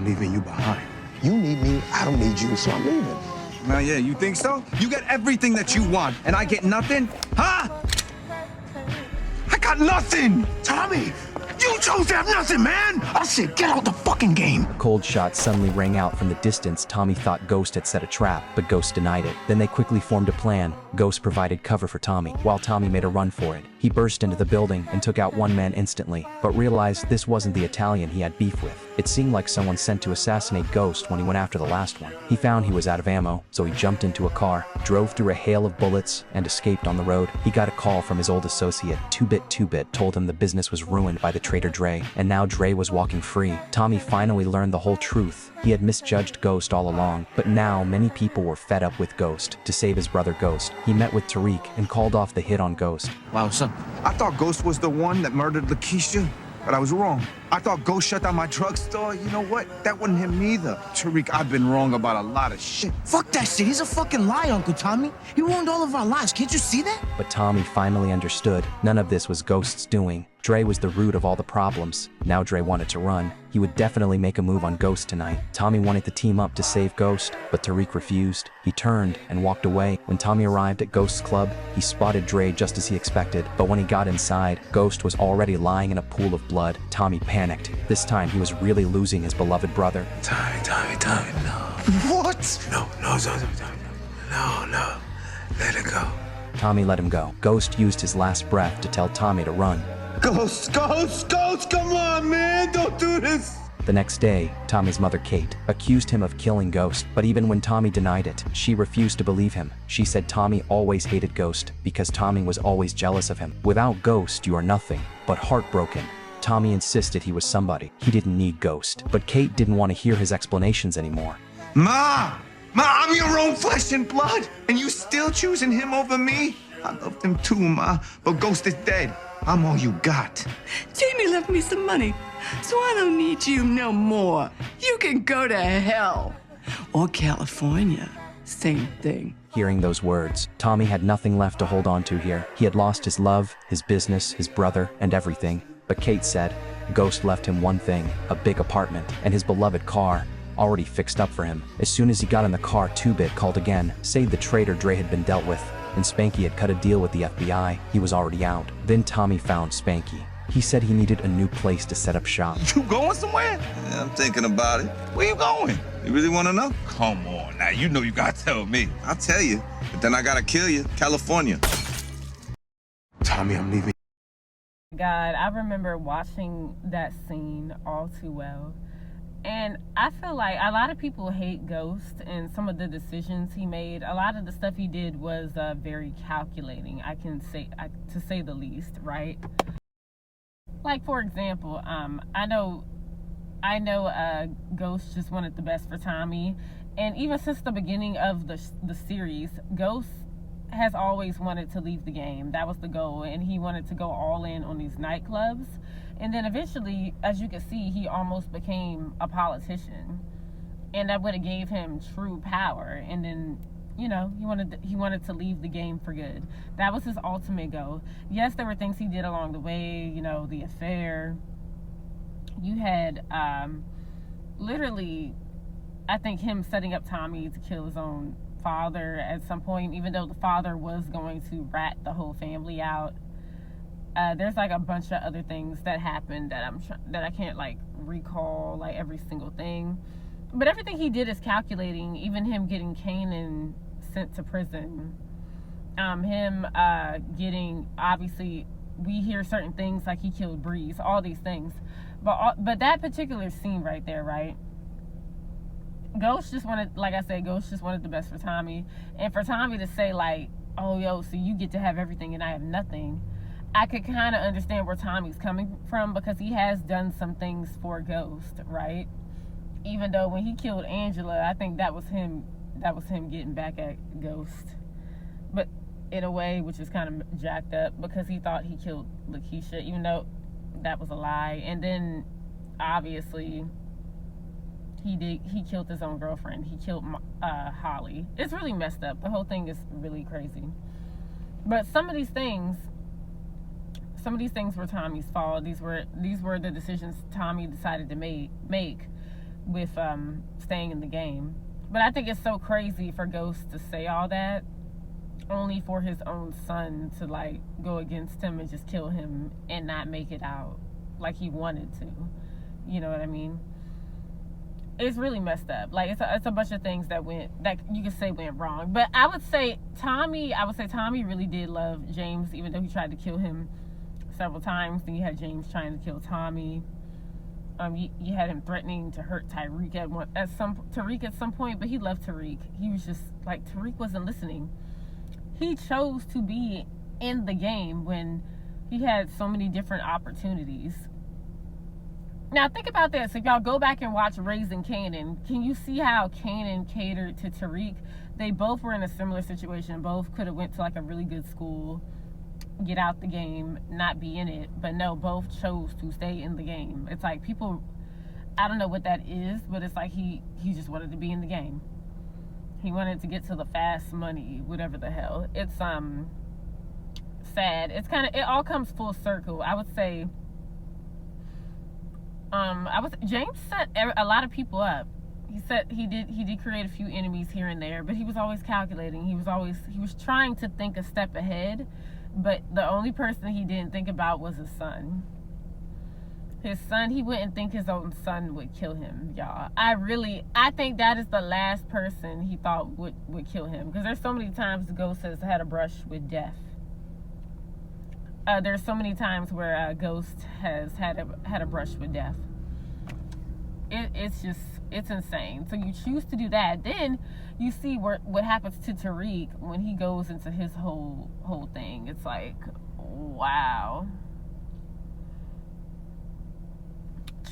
leaving you behind. You need me, I don't need you, so I'm leaving. Now, yeah, you think so? You get everything that you want, and I get nothing? Huh? I got nothing! Tommy, you chose to have nothing, man! I said get out the fucking game. A cold shot suddenly rang out from the distance. Tommy thought Ghost had set a trap, but Ghost denied it. Then they quickly formed a plan. Ghost provided cover for Tommy, while Tommy made a run for it. He burst into the building and took out one man instantly, but realized this wasn't the Italian he had beef with. It seemed like someone sent to assassinate Ghost when he went after the last one. He found he was out of ammo, so he jumped into a car, drove through a hail of bullets, and escaped on the road. He got a call from his old associate. 2Bit told him the business was ruined by the traitor Dre, and now Dre was walking free. Tommy finally learned the whole truth. He had misjudged Ghost all along, but now many people were fed up with Ghost. To save his brother Ghost, he met with Tariq and called off the hit on Ghost. Wow, son. I thought Ghost was the one that murdered Lakeisha, but I was wrong. I thought Ghost shut down my drugstore. You know what? That wasn't him neither. Tariq, I've been wrong about a lot of shit. Fuck that shit. He's a fucking liar, Uncle Tommy. He ruined all of our lives. Can't you see that? But Tommy finally understood. None of this was Ghost's doing. Dre was the root of all the problems. Now Dre wanted to run. He would definitely make a move on Ghost tonight. Tommy wanted to team up to save Ghost, but Tariq refused. He turned and walked away. When Tommy arrived at Ghost's club, he spotted Dre just as he expected. But when he got inside, Ghost was already lying in a pool of blood. Tommy panicked. This time he was really losing his beloved brother. Tommy, no. What? No, let it go. Tommy let him go. Ghost used his last breath to tell Tommy to run. Ghost, come on, man. Don't do this. The next day, Tommy's mother, Kate, accused him of killing Ghost, but even when Tommy denied it, she refused to believe him. She said Tommy always hated Ghost because Tommy was always jealous of him. Without Ghost, you are nothing but heartbroken. Tommy insisted he was somebody. He didn't need Ghost, but Kate didn't want to hear his explanations anymore. Ma, I'm your own flesh and blood, and you still choosing him over me? I loved him too, Ma, but Ghost is dead. I'm all you got. Jamie left me some money, so I don't need you no more. You can go to hell. Or California. Same thing. Hearing those words, Tommy had nothing left to hold on to here. He had lost his love, his business, his brother, and everything. But Kate said, Ghost left him one thing, a big apartment, and his beloved car, already fixed up for him. As soon as he got in the car, 2Bit called again, saying the traitor Dre had been dealt with, and Spanky had cut a deal with the FBI. He was already out. Then Tommy found Spanky. He said he needed a new place to set up shop. You going somewhere? Yeah, I'm thinking about it. Where you going? You really want to know? Come on, now you know you gotta tell me. I'll tell you, but then I gotta kill you. California. Tommy, I'm leaving. God, I remember watching that scene all too well. And I feel like a lot of people hate Ghost and some of the decisions he made. A lot of the stuff he did was very calculating, to say the least, right? Like, for example, I know Ghost just wanted the best for Tommy. And even since the beginning of the series, Ghost has always wanted to leave the game. That was the goal. And he wanted to go all in on these nightclubs. And then eventually, as you can see, he almost became a politician. And that would have gave him true power. And then, you know, he wanted to leave the game for good. That was his ultimate goal. Yes, there were things he did along the way, you know, the affair. You had literally, I think, him setting up Tommy to kill his own father at some point, even though the father was going to rat the whole family out. There's like a bunch of other things that happened that I can't like recall like every single thing, but everything he did is calculating. Even him getting Kanan sent to prison, him getting, obviously we hear certain things like he killed Breeze, all these things, but that particular scene right there, right? Ghost just wanted, like I said, Ghost just wanted the best for Tommy, and for Tommy to say like, oh yo, so you get to have everything and I have nothing. I could kind of understand where Tommy's coming from, because he has done some things for Ghost, right? Even though when he killed Angela, I think that was him getting back at Ghost. But in a way, which is kind of jacked up, because he thought he killed Lakeisha, even though that was a lie. And then, obviously, he killed his own girlfriend. He killed Holly. It's really messed up. The whole thing is really crazy. But some of these things were Tommy's fault. These were the decisions Tommy decided to make. with staying in the game. But I think it's so crazy for Ghost to say all that, only for his own son to like go against him and just kill him and not make it out like he wanted to. You know what I mean? It's really messed up. Like it's a bunch of things that you could say went wrong. But I would say Tommy really did love James, even though he tried to kill him several times. Then you had James trying to kill Tommy. You had him threatening to hurt Tariq at some point, but he loved Tariq. He was just like, Tariq wasn't listening. He chose to be in the game when he had so many different opportunities. Now think about this. If y'all go back and watch Raising Kanan, can you see how Kanan catered to Tariq? They both were in a similar situation. Both could have went to like a really good school, get out the game, not be in it. But no, both chose to stay in the game. It's like people, I don't know what that is, but it's like he just wanted to be in the game. He wanted to get to the fast money, whatever the hell. It's sad. It all comes full circle. I would say James set a lot of people up. He did create a few enemies here and there, but he was always calculating. He was trying to think a step ahead, but the only person he didn't think about was his son. His son, he wouldn't think his own son would kill him, y'all. I think that is the last person he thought would kill him, because there's so many times Ghost has had a brush with death. There's so many times where Ghost has had a brush with death. It's insane. So you choose to do that. Then you see what happens to Tariq when he goes into his whole thing. It's like, wow.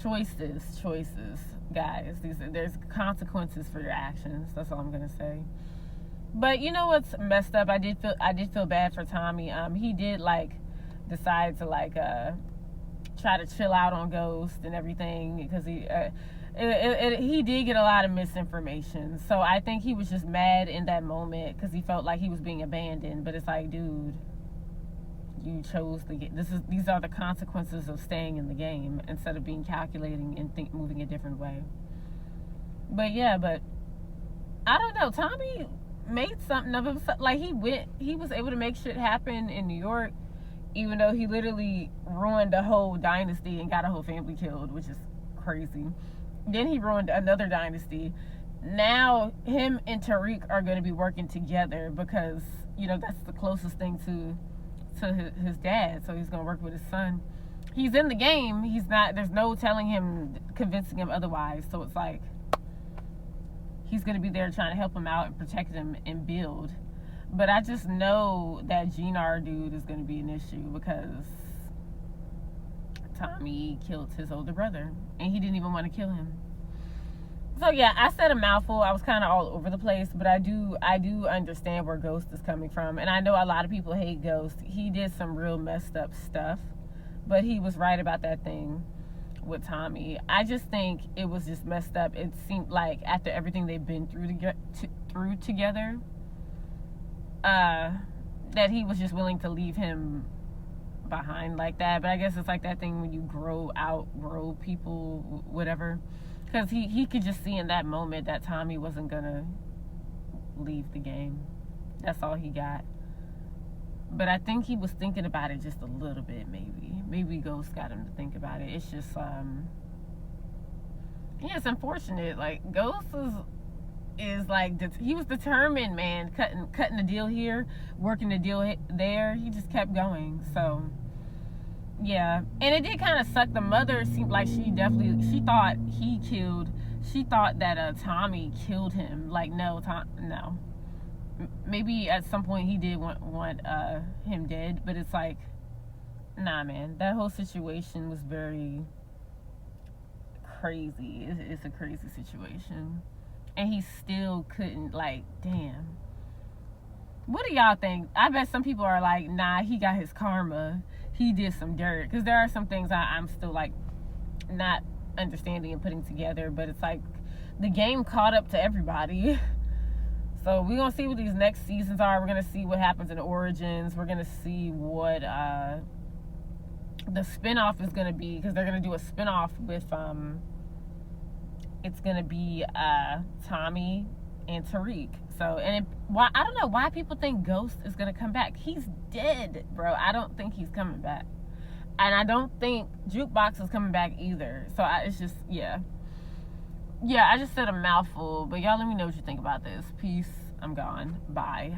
Choices, guys. There's consequences for your actions. That's all I'm gonna say. But you know what's messed up? I did feel bad for Tommy. He did like decide to like try to chill out on Ghost and everything, because he did get a lot of misinformation. So I think he was just mad in that moment because he felt like he was being abandoned. But it's like, dude, you chose the game. These are the consequences of staying in the game instead of being calculating and moving a different way. But yeah, but I don't know. Tommy made something of himself. Like he was able to make shit happen in New York, even though he literally ruined a whole dynasty and got a whole family killed, which is crazy. Then he ruined another dynasty. Now him and Tariq are going to be working together because, you know, that's the closest thing to his dad. So he's going to work with his son. He's in the game. There's no convincing him otherwise. So it's like he's going to be there trying to help him out and protect him and build. But I just know that Gnar dude is going to be an issue because Tommy killed his older brother and he didn't even want to kill him. So yeah, I said a mouthful. I was kind of all over the place, but I do understand where Ghost is coming from. And I know a lot of people hate Ghost. He did some real messed up stuff, but he was right about that thing with Tommy. I just think it was just messed up. It seemed like after everything they've been through together, that he was just willing to leave him behind like that. But I guess it's like that thing when you outgrow people, whatever. Because he could just see in that moment that Tommy wasn't gonna leave the game. That's all he got. But I think he was thinking about it just a little bit, maybe. Maybe Ghost got him to think about it. It's just, yeah, it's unfortunate. Like, Ghost is like, he was determined, man. Cutting the deal here, working the deal there. He just kept going, so... Yeah, and it did kind of suck. The mother seemed like she thought that Tommy killed him. Like, no. Maybe at some point he did want him dead, but it's like, nah, man. That whole situation was very crazy. It's a crazy situation. And he still couldn't, like, damn. What do y'all think? I bet some people are like, nah, he got his karma. He did some dirt. Because there are some things I'm still, like, not understanding and putting together. But it's like the game caught up to everybody. So we're going to see what these next seasons are. We're going to see what happens in Origins. We're going to see what the spinoff is going to be. Because they're going to do a spinoff with it's gonna be Tommy and Tariq. So, why, I don't know why people think Ghost is gonna come back. He's dead, bro. I don't think he's coming back, and I don't think Jukebox is coming back either. So it's just, yeah, I just said a mouthful. But y'all, let me know what you think about this. Peace. I'm gone. Bye.